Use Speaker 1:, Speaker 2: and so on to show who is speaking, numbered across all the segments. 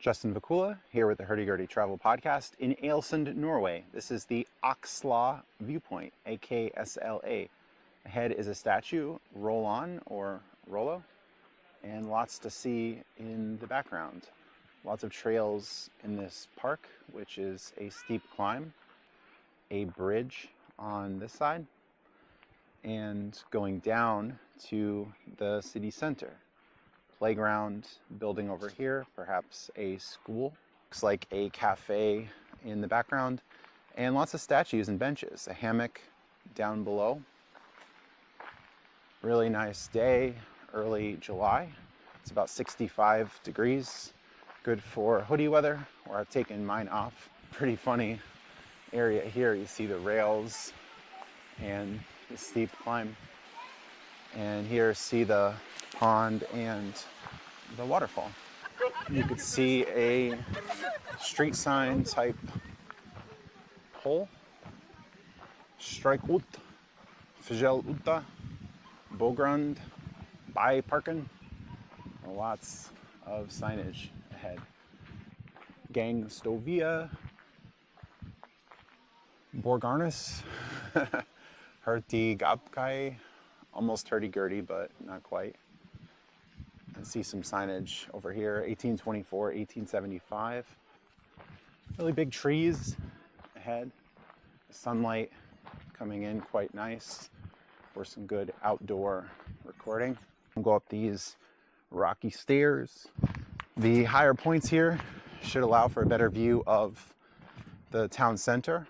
Speaker 1: Justin Vacula here with the Hurdy Travel Podcast in Alesund, Norway. This is the Aksla viewpoint, AKSLA. Ahead is a statue, roll-on or Rollo, and lots to see in the background. Lots of trails in this park, which is a steep climb, a bridge on this side, and going down to the city center. Playground building over here, perhaps a school. Looks like a cafe in the background, and lots of statues and benches. A hammock down below. Really nice day, early July. It's about 65 degrees. Good for hoodie weather, where I've taken mine off. Pretty funny area here. You see the rails and the steep climb. And here see the pond and the waterfall. You could see a street sign type pole. Strike ut, Fjellstua, Bogrund, Byparken. Lots of signage ahead. Gang Stovia, Borgarnes, Hurdy Gabkai. Almost Gurdy, but not quite. And see some signage over here, 1824, 1875. Really big trees ahead. Sunlight coming in quite nice for some good outdoor recording. We'll go up these rocky stairs. The higher points here should allow for a better view of the town center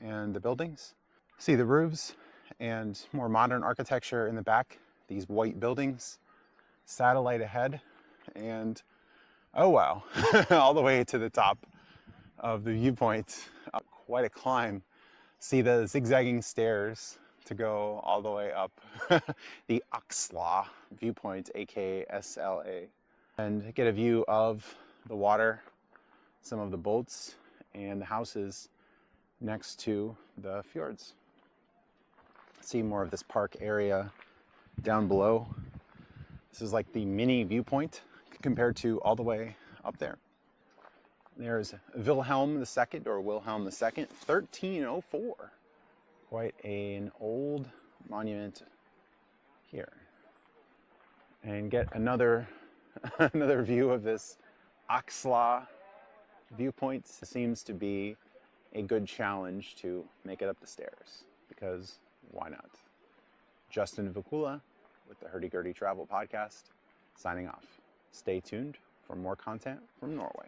Speaker 1: and the buildings. See the roofs and more modern architecture in the back, these white buildings, satellite ahead, and oh wow, all the way to the top of the viewpoint. Quite a climb. See the zigzagging stairs to go all the way up. The Aksla viewpoint, AKSLA. And get a view of the water, some of the boats, and the houses next to the fjords. See more of this park area down below. This is like the mini viewpoint compared to all the way up there. There's Wilhelm II, or Wilhelm II, 1304. Quite an old monument here. And get another another view of this Aksla viewpoint. It seems to be a good challenge to make it up the stairs, because why not? Justin Vacula with the Hurdy Travel Podcast, signing off. Stay tuned for more content from Norway.